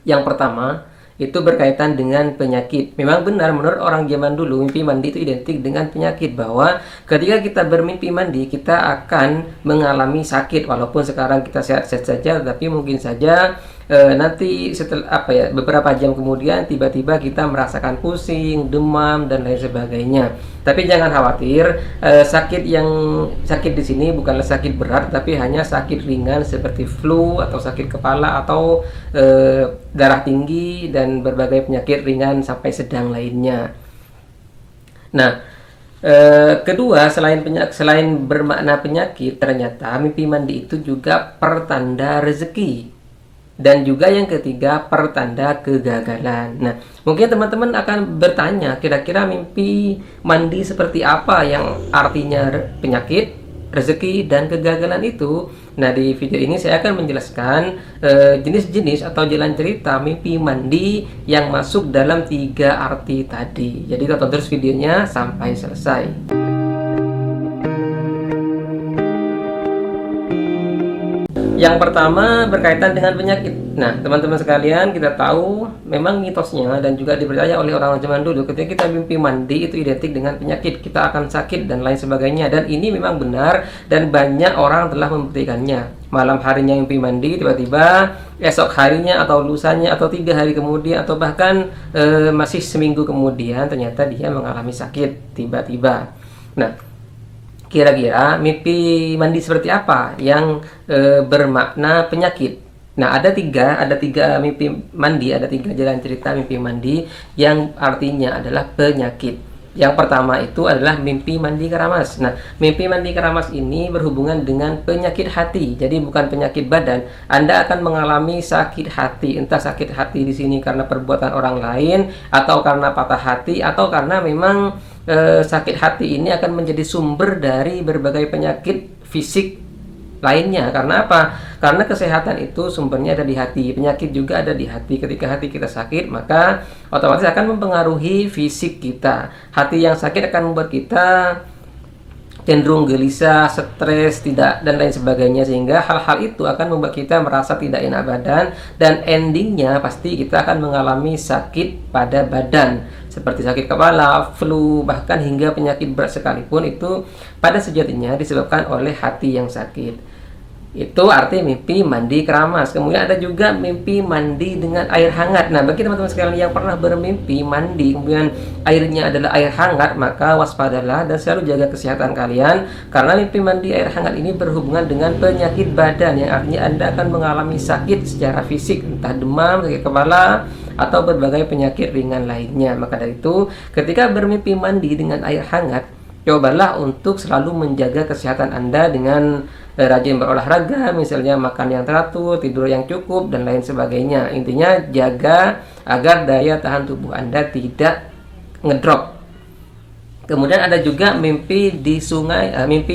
Yang pertama, itu berkaitan dengan penyakit. Memang benar, menurut orang zaman dulu, mimpi mandi itu identik dengan penyakit, bahwa ketika kita bermimpi mandi, kita akan mengalami sakit. Walaupun sekarang kita sehat-sehat saja, tapi mungkin saja nanti setelah beberapa jam kemudian tiba-tiba kita merasakan pusing, demam dan lain sebagainya. Tapi jangan khawatir, sakit di sini bukanlah sakit berat, tapi hanya sakit ringan seperti flu atau sakit kepala atau darah tinggi dan berbagai penyakit ringan sampai sedang lainnya. Nah, kedua, selain bermakna penyakit, ternyata mimpi mandi itu juga pertanda rezeki. Dan juga yang ketiga, pertanda kegagalan. Nah, mungkin teman-teman akan bertanya, kira-kira mimpi mandi seperti apa yang artinya penyakit, rezeki, dan kegagalan itu? Nah, di video ini saya akan menjelaskan jenis-jenis atau jalan cerita mimpi mandi yang masuk dalam 3 arti tadi. Jadi tonton terus videonya sampai selesai. Yang pertama berkaitan dengan penyakit. Nah, teman-teman sekalian, kita tahu memang mitosnya dan juga dipercaya oleh orang zaman dulu, ketika kita mimpi mandi itu identik dengan penyakit, kita akan sakit dan lain sebagainya. Dan ini memang benar dan banyak orang telah membuktikannya. Malam harinya mimpi mandi, tiba-tiba esok harinya atau lusanya atau 3 hari kemudian atau bahkan masih seminggu kemudian ternyata dia mengalami sakit tiba-tiba. Nah, kira-kira mimpi mandi seperti apa yang bermakna penyakit? Nah, ada tiga mimpi mandi, ada 3 jalan cerita mimpi mandi yang artinya adalah penyakit. Yang pertama itu adalah mimpi mandi keramas. Nah, mimpi mandi keramas ini berhubungan dengan penyakit hati. Jadi bukan penyakit badan. Anda akan mengalami sakit hati. Entah sakit hati di sini karena perbuatan orang lain, atau karena patah hati, atau karena memang sakit hati ini akan menjadi sumber dari berbagai penyakit fisik lainnya. Karena apa? Karena kesehatan itu sumbernya ada di hati, penyakit juga ada di hati. Ketika hati kita sakit, maka otomatis akan mempengaruhi fisik kita. Hati yang sakit akan membuat kita cenderung gelisah, stres, tidak dan lain sebagainya, sehingga hal-hal itu akan membuat kita merasa tidak enak badan, dan endingnya pasti kita akan mengalami sakit pada badan seperti sakit kepala, flu, bahkan hingga penyakit berat sekalipun itu pada sejatinya disebabkan oleh hati yang sakit. Itu arti mimpi mandi keramas. Kemudian ada juga mimpi mandi dengan air hangat. Nah, bagi teman-teman sekalian yang pernah bermimpi mandi kemudian airnya adalah air hangat, maka waspadalah dan selalu jaga kesehatan kalian, karena mimpi mandi air hangat ini berhubungan dengan penyakit badan, yang artinya Anda akan mengalami sakit secara fisik, entah demam, sakit kepala, atau berbagai penyakit ringan lainnya. Maka dari itu, ketika bermimpi mandi dengan air hangat, cobalah untuk selalu menjaga kesehatan Anda dengan rajin berolahraga, misalnya makan yang teratur, tidur yang cukup, dan lain sebagainya. Intinya jaga agar daya tahan tubuh Anda tidak ngedrop. Kemudian ada juga mimpi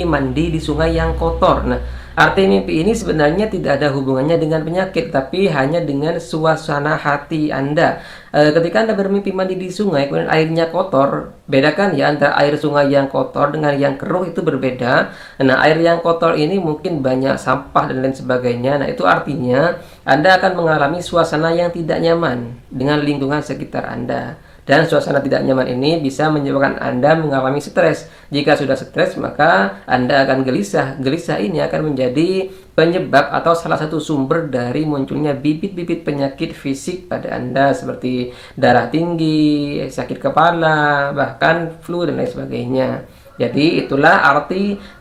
mandi di sungai yang kotor. Nah, arti mimpi ini sebenarnya tidak ada hubungannya dengan penyakit, tapi hanya dengan suasana hati Anda. Ketika Anda bermimpi mandi di sungai, kemudian airnya kotor, bedakan ya antara air sungai yang kotor dengan yang keruh, itu berbeda. Nah, air yang kotor ini mungkin banyak sampah dan lain sebagainya. Nah, itu artinya Anda akan mengalami suasana yang tidak nyaman dengan lingkungan sekitar Anda. Dan suasana tidak nyaman ini bisa menyebabkan Anda mengalami stres. Jika sudah stres, maka Anda akan gelisah. Gelisah ini akan menjadi penyebab atau salah satu sumber dari munculnya bibit-bibit penyakit fisik pada Anda, seperti darah tinggi, sakit kepala, bahkan flu dan lain sebagainya. Jadi itulah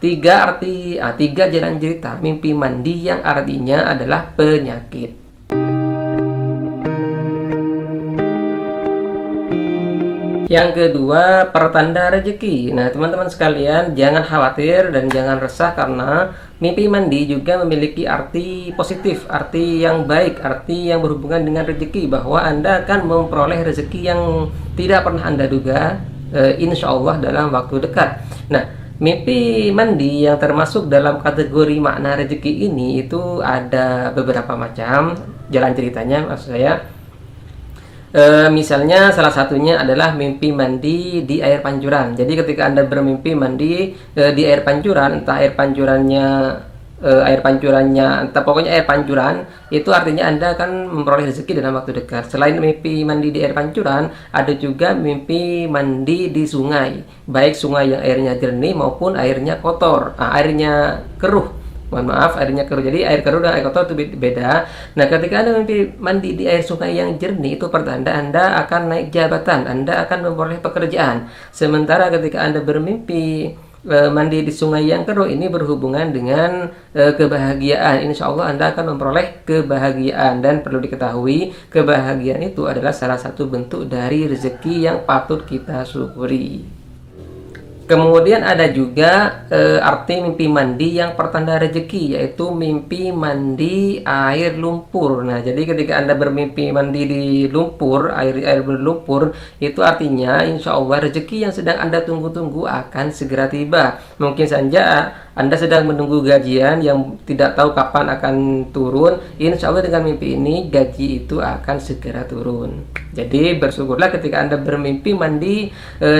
tiga jalan cerita mimpi mandi yang artinya adalah penyakit. Yang kedua, pertanda rezeki. Nah, teman-teman sekalian, jangan khawatir dan jangan resah, karena mimpi mandi juga memiliki arti positif, arti yang baik, arti yang berhubungan dengan rezeki, bahwa Anda akan memperoleh rezeki yang tidak pernah Anda duga, insya Allah dalam waktu dekat. Nah, mimpi mandi yang termasuk dalam kategori makna rezeki ini itu ada beberapa macam jalan ceritanya, maksud saya. Misalnya salah satunya adalah mimpi mandi di air pancuran. Jadi ketika Anda bermimpi mandi di air pancuran, entah air pancurannya air pancurannya, entah pokoknya air pancuran, itu artinya Anda akan memperoleh rezeki dalam waktu dekat. Selain mimpi mandi di air pancuran, ada juga mimpi mandi di sungai, baik sungai yang airnya jernih maupun airnya kotor, airnya keruh. Mohon maaf, airnya keruh. Jadi air keruh dan air kotor itu beda. Nah, ketika Anda mimpi mandi di air sungai yang jernih, itu pertanda Anda akan naik jabatan, Anda akan memperoleh pekerjaan. Sementara ketika Anda bermimpi mandi di sungai yang keruh, ini berhubungan dengan kebahagiaan. Insya Allah Anda akan memperoleh kebahagiaan. Dan perlu diketahui, kebahagiaan itu adalah salah satu bentuk dari rezeki yang patut kita syukuri. Kemudian ada juga arti mimpi mandi yang pertanda rezeki, yaitu mimpi mandi air lumpur. Nah, jadi ketika Anda bermimpi mandi di lumpur, air berlumpur, itu artinya insya Allah rezeki yang sedang Anda tunggu-tunggu akan segera tiba. Mungkin saja Anda sedang menunggu gajian yang tidak tahu kapan akan turun. Insya Allah dengan mimpi ini gaji itu akan segera turun. Jadi bersyukurlah ketika Anda bermimpi mandi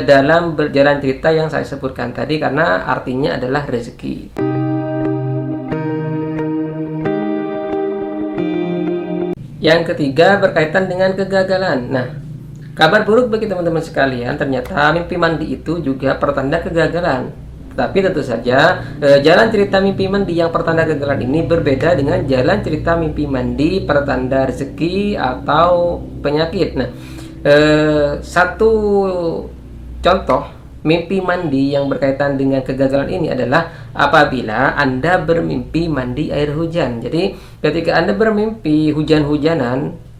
dalam berjalan cerita yang saya sebutkan tadi, karena artinya adalah rezeki. Yang ketiga berkaitan dengan kegagalan. Nah, kabar buruk bagi teman-teman sekalian, ternyata mimpi mandi itu juga pertanda kegagalan. Tapi tentu saja jalan cerita mimpi mandi yang pertanda kegagalan ini berbeda dengan jalan cerita mimpi mandi pertanda rezeki atau penyakit. Nah, satu contoh mimpi mandi yang berkaitan dengan kegagalan ini adalah apabila Anda bermimpi mandi air hujan. Jadi ketika Anda bermimpi hujan-hujanan,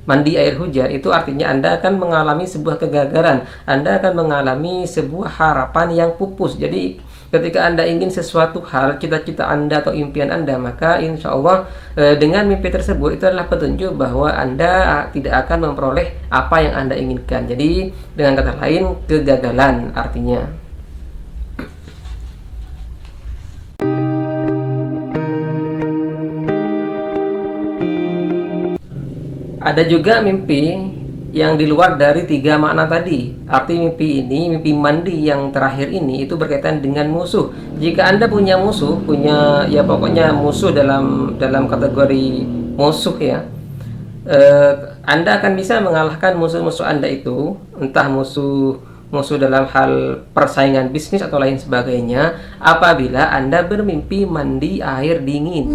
mandi air hujan, itu artinya Anda akan mengalami sebuah kegagalan, Anda akan mengalami sebuah harapan yang pupus. Jadi ketika Anda ingin sesuatu hal, cita-cita Anda atau impian Anda, maka insya Allah dengan mimpi tersebut itu adalah petunjuk bahwa Anda tidak akan memperoleh apa yang Anda inginkan. Jadi dengan kata lain, kegagalan artinya. Ada juga mimpi yang di luar dari tiga makna tadi. Arti mimpi ini, mimpi mandi yang terakhir ini, itu berkaitan dengan musuh. Jika Anda punya musuh, ya pokoknya musuh dalam kategori musuh ya, Anda akan bisa mengalahkan musuh-musuh Anda itu, entah musuh dalam hal persaingan bisnis atau lain sebagainya, apabila Anda bermimpi mandi air dingin.